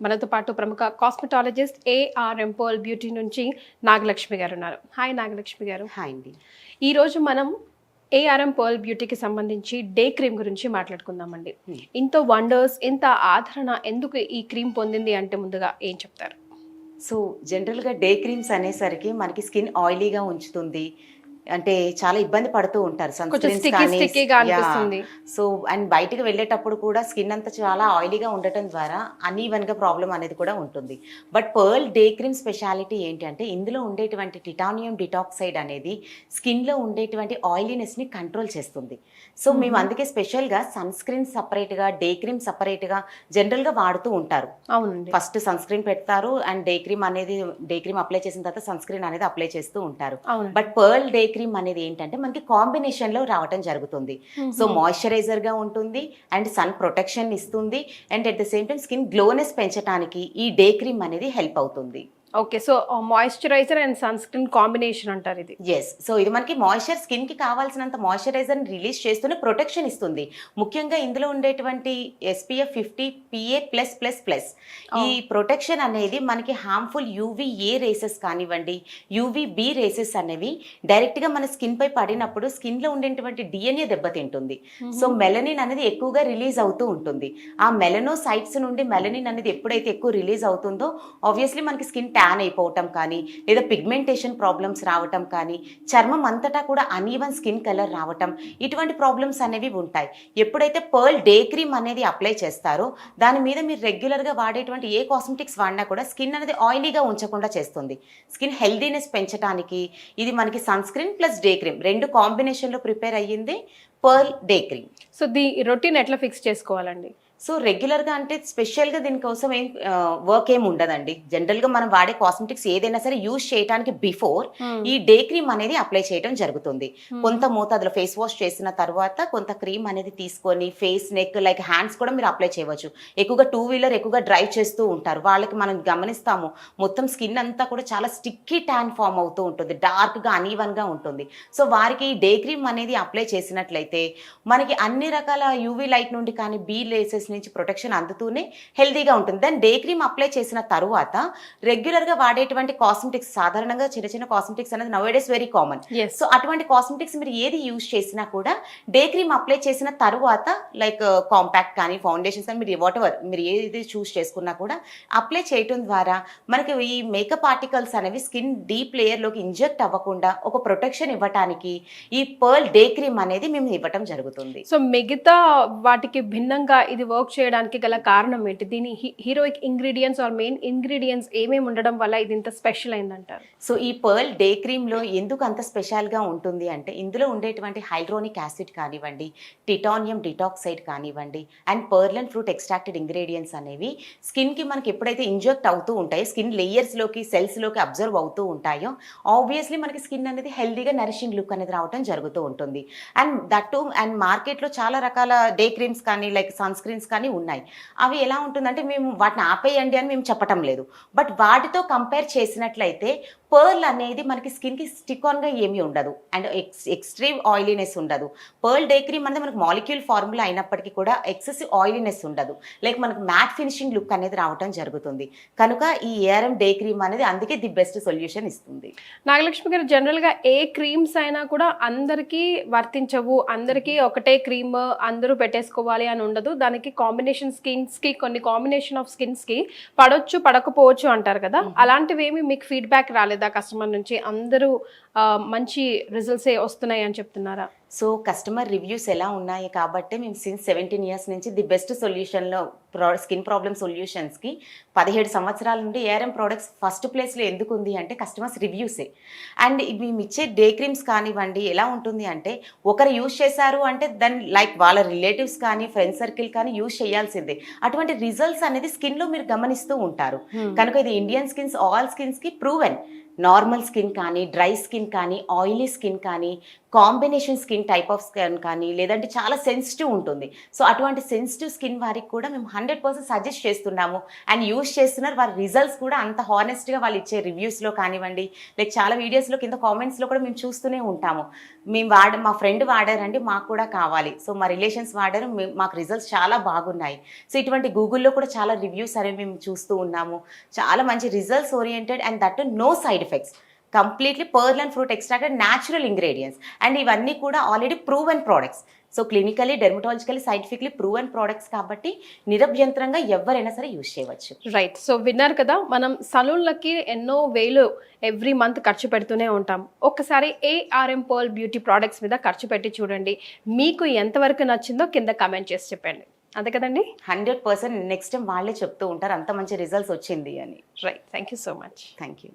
మనతో పాటు ప్రముఖ కాస్మెటాలజిస్ట్ ఏఆర్ఎం పర్ల్ బ్యూటీ నుంచి నాగలక్ష్మి గారు ఉన్నారు. హాయ్ నాగలక్ష్మి గారు. హాయ్ అండి. ఈరోజు మనం ఏఆర్ఎం పర్ల్ బ్యూటీకి సంబంధించి డే క్రీమ్ గురించి మాట్లాడుకుందామండి. ఇంత వండర్స్, ఇంత ఆదరణ ఎందుకు ఈ క్రీమ్ పొందింది అంటే ముందుగా ఏం చెప్తారు? సో జనరల్గా డే క్రీమ్స్ అనేసరికి మనకి స్కిన్ ఆయిలీగా ఉంచుతుంది, అంటే చాలా ఇబ్బంది పడుతూ ఉంటారు సన్ స్క్రీన్స్ కానీ. సో అండ్ బయటకు వెళ్ళేటప్పుడు కూడా స్కిన్ అంతా చాలా ఆయిలీగా ఉండటం ద్వారా అన్ఈవెన్గా ప్రాబ్లం అనేది కూడా ఉంటుంది. But pearl day cream speciality ఏంటి అంటే ఇందులో ఉండేటువంటి టిటానియం డిటాక్సైడ్ అనేది స్కిన్లో ఉండేటువంటి ఆయిలీనెస్ని కంట్రోల్ చేస్తుంది. సో మేము అందుకే స్పెషల్గా సన్ స్క్రీన్ సపరేట్గా, డే క్రీమ్ సపరేట్గా జనరల్గా వాడుతూ ఉంటారు. అవునండి. ఫస్ట్ సన్ స్క్రీన్ పెడతారు అండ్ డే క్రీమ్ అప్లై చేసిన తర్వాత సన్ స్క్రీన్ అనేది అప్లై చేస్తూ ఉంటారు. బట్ పర్ల్ డే క్రీమ్ అనేది ఏంటంటే మనకి కాంబినేషన్ లో రావటం జరుగుతుంది. సో మాయిశ్చరైజర్ గా ఉంటుంది అండ్ సన్ ప్రొటెక్షన్ ఇస్తుంది and at the same time skin glowness పెంచడానికి ఈ డే క్రీమ్ అనేది హెల్ప్ అవుతుంది. Okay, so moisturiser and sunscreen combination అంటారు ఇది. ఎస్, సో ఇది మనకి మాయిశ్చర్ స్కిన్ కి కావాల్సినంత మాయిశ్చరైజర్ రిలీజ్ చేస్తూనే ప్రొటెక్షన్ ఇస్తుంది. ముఖ్యంగా ఇందులో ఉండేటువంటి SPF 50 PA+++. ఈ ప్రొటెక్షన్ అనేది మనకి హార్మ్ఫుల్ UVA రేసెస్ కానివ్వండి, UVB రేసెస్ అనేవి డైరెక్ట్ గా మన స్కిన్ పై పడినప్పుడు స్కిన్ లో ఉండేటువంటి DNA దెబ్బతింటుంది. సో మెలనిన్ అనేది ఎక్కువగా రిలీజ్ అవుతూ ఉంటుంది. ఆ మెలనోసైట్స్ నుండి మెలనిన్ అనేది ఎప్పుడైతే ఎక్కువ రిలీజ్ అవుతుందో ఆబ్వియస్లీ మనకి స్కిన్ ట్యాన్ అయిపోవటం కానీ, లేదా పిగ్మెంటేషన్ ప్రాబ్లమ్స్ రావటం కానీ, చర్మం అంతటా కూడా అన్ఈవెన్ స్కిన్ కలర్ రావటం, ఇటువంటి ప్రాబ్లమ్స్ అనేవి ఉంటాయి. ఎప్పుడైతే పర్ల్ డే క్రీమ్ అనేది అప్లై చేస్తారో దాని మీద మీరు రెగ్యులర్గా వాడేటువంటి ఏ కాస్మెటిక్స్ వాడినా కూడా స్కిన్ అనేది ఆయిలీగా ఉంచకుండా చేస్తుంది. స్కిన్ హెల్దీనెస్ పెంచడానికి ఇది మనకి sunscreen plus day cream రెండు కాంబినేషన్లో ప్రిపేర్ అయ్యింది pearl day cream. So routine ఎట్లా ఫిక్స్ చేసుకోవాలండి? సో రెగ్యులర్గా అంటే స్పెషల్గా దీనికోసం వర్క్ ఏమి ఉండదండి. జనరల్గా మనం వాడే కాస్మెటిక్స్ ఏదైనా సరే యూజ్ చేయడానికి బిఫోర్ ఈ డే క్రీమ్ అనేది అప్లై చేయడం జరుగుతుంది. కొంత మోతాదులో ఫేస్ వాష్ చేసిన తర్వాత కొంత క్రీమ్ అనేది తీసుకొని ఫేస్, నెక్, లైక్ హ్యాండ్స్ కూడా మీరు అప్లై చేయవచ్చు. ఎక్కువగా 2-వీలర్ ఎక్కువగా డ్రైవ్ చేస్తూ ఉంటారు, వాళ్ళకి మనం గమనిస్తాము మొత్తం స్కిన్ అంతా కూడా చాలా స్టిక్కీ ట్యాన్ ఫామ్ అవుతూ ఉంటుంది, డార్క్గా అన్ఈవన్గా ఉంటుంది. సో వారికి డే క్రీమ్ అనేది అప్లై చేసినట్లయితే మనకి అన్ని రకాల యూవీ లైట్ నుండి కానీ, బీ లేసెస్ నుంచి ప్రొటెక్షన్ అందుతూనే హెల్దీగా ఉంటుంది. దెన్ డే క్రీమ్ అప్లై చేసిన తరువాత రెగ్యులర్గా వాడేటువంటి కాస్మెటిక్స్, సాధారణంగా చిన్న చిన్న కాస్మెటిక్స్ అనేది నౌ-ఏ-డేస్ వెరీ కామన్. సో అటువంటి కాస్మెటిక్స్ మీరు ఏది యూజ్ చేసినా కూడా డే క్రీమ్ అప్లై చేసిన తరువాత లైక్ కాంపాక్ట్ కానీ, ఫౌండేషన్స్ కానీ, మీరు వాట్ ఎవర్ మీరు ఏది చూస్ చేసుకున్నా కూడా అప్లై చేయటం ద్వారా మనకి ఈ మేకప్ ఆర్టికల్స్ అనేవి స్కిన్ డీప్ లేయర్లోకి ఇంజెక్ట్ అవ్వకుండా ఒక ప్రొటెక్షన్ ఇవ్వటానికి ఈ పర్ల్ డే క్రీమ్ అనేది మేము ఇవ్వటం జరుగుతుంది. సో మిగతా వాటికి భిన్నంగా ఇది వర్క్ చేయడానికి గల కారణం ఏంటి? దీని heroic ingredients or main ingredients ఏమేమి ఉండడం వల్ల ఇది ఇంత స్పెషల్ అయిందంటారు? సో ఈ పర్ల్ డే క్రీమ్ లో ఎందుకు అంత స్పెషల్ గా ఉంటుంది అంటే ఇందులో ఉండేటువంటి హైడ్రోనిక్ యాసిడ్ కానివ్వండి, టిటానియం డిటాక్సైడ్ కానివ్వండి and pearl and fruit extracted ingredients అనేవి స్కిన్ కి మనకి ఎప్పుడైతే ఇంజెక్ట్ అవుతూ ఉంటాయో, స్కిన్ లేయర్స్ లోకి, సెల్స్ లోకి అబ్జర్వ్ అవుతూ ఉంటాయో ఆబ్వియస్లీ మనకి స్కిన్ అనేది హెల్దీగా నరిషింగ్ లుక్ అనేది రావడం జరుగుతూ ఉంటుంది. అండ్ దట్ టు అండ్ మార్కెట్లో చాలా రకాల డే క్రీమ్స్ కానీ, లైక్ సన్ స్క్రీన్స్ కానీ ఉన్నాయి. అవి ఎలా ఉంటుందంటే మేము వాటిని ఆపేయండి అని మేము చెప్పటం లేదు, బట్ వాటితో కంపేర్ చేసినట్లయితే పర్ల్ అనేది మనకి స్కిన్కి స్టిక్ ఆన్గా ఏమీ ఉండదు అండ్ ఎక్స్ట్రీమ్ ఆయిలీనెస్ ఉండదు. పర్ల్ డే క్రీమ్ అనేది మనకు మాలిక్యూల్ ఫార్ములా అయినప్పటికీ కూడా ఎక్సెసివ్ ఆయిలీనెస్ ఉండదు, లైక్ మనకు మ్యాట్ ఫినిషింగ్ లుక్ అనేది రావటం జరుగుతుంది. కనుక ఈ ఏఆర్ఎం డే క్రీమ్ అనేది అందుకే ది బెస్ట్ సొల్యూషన్ ఇస్తుంది. నాగలక్ష్మి గారు, జనరల్గా ఏ క్రీమ్స్ అయినా కూడా అందరికీ వర్తించవు, అందరికీ ఒకటే క్రీమ్ అందరూ పెట్టేసుకోవాలి అని ఉండదు. దానికి కాంబినేషన్ స్కిన్స్కి, కొన్ని కాంబినేషన్ ఆఫ్ స్కిన్స్కి పడవచ్చు పడకపోవచ్చు అంటారు కదా, అలాంటివి ఏమి మీకు ఫీడ్బ్యాక్ రాలేదు కస్టమర్ నుంచి? అందరూ మంచి రిజల్ట్స్ వస్తున్నాయి అని చెప్తున్నారా? సో కస్టమర్ రివ్యూస్ ఎలా ఉన్నాయి కాబట్టి మేము సిన్స్ 17 ఇయర్స్ నుంచి ది బెస్ట్ సొల్యూషన్లో స్కిన్ ప్రాబ్లమ్ సొల్యూషన్స్కి 17 సంవత్సరాల నుండి ఏఆర్ఎం ప్రోడక్ట్స్ ఫస్ట్ ప్లేస్లో ఎందుకు ఉంది అంటే కస్టమర్స్ రివ్యూసే. అండ్ మేము ఇచ్చే డే క్రీమ్స్ కానివ్వండి ఎలా ఉంటుంది అంటే ఒకరు యూజ్ చేశారు అంటే దాన్ని లైక్ వాళ్ళ రిలేటివ్స్ కానీ, ఫ్రెండ్ సర్కిల్ కానీ యూజ్ చేయాల్సిందే. అటువంటి రిజల్ట్స్ అనేది స్కిన్లో మీరు గమనిస్తూ ఉంటారు. కనుక ఇది ఇండియన్ స్కిన్స్, ఆల్ స్కిన్స్కి ప్రూవెన్. నార్మల్ స్కిన్ కానీ, డ్రై స్కిన్ కానీ, ఆయిలీ స్కిన్ కానీ, combination skin type of skin కానీ లేదంటే చాలా సెన్సిటివ్ ఉంటుంది. సో అటువంటి సెన్సిటివ్ స్కిన్ వారికి కూడా మేము 100% సజెస్ట్ చేస్తున్నాము అండ్ యూస్ చేస్తున్నారు. వారి రిజల్ట్స్ కూడా అంత హానెస్ట్గా వాళ్ళు ఇచ్చే రివ్యూస్లో కానివ్వండి, లైక్ చాలా వీడియోస్లో కింద కామెంట్స్లో కూడా మేము చూస్తూనే ఉంటాము. మా ఫ్రెండ్ వాడారండి, మాకు కూడా కావాలి, సో మా రిలేషన్స్ వాడారు, మాకు రిజల్ట్స్ చాలా బాగున్నాయి. సో ఇటువంటి గూగుల్లో కూడా చాలా రివ్యూస్ అనేవి మేము చూస్తూ ఉన్నాము. చాలా మంచి results oriented and that no side effects, completely pearl and fruit extracted natural ingredients and ఇవన్నీ కూడా already proven products. So clinically dermatologically scientifically proven products కాబట్టి నిరభ్యంతరంగా ఎవరైనా సరే యూజ్ చేయవచ్చు. రైట్. సో విన్నారు కదా, మనం సలూన్లకి ఎన్నో వేలు ఎవ్రీ మంత్ ఖర్చు పెడుతూనే ఉంటాం. ఒక్కసారి ARM పర్ల్ బ్యూటీ ప్రోడక్ట్స్ మీద ఖర్చు పెట్టి చూడండి. మీకు ఎంతవరకు నచ్చిందో కింద కమెంట్ చేసి చెప్పండి. అంతే కదండి? 100% నెక్స్ట్ టైం వాళ్ళే చెప్తూ ఉంటారు అంత మంచి రిజల్ట్స్ వచ్చింది అని. Right. Thank you so much. Thank you.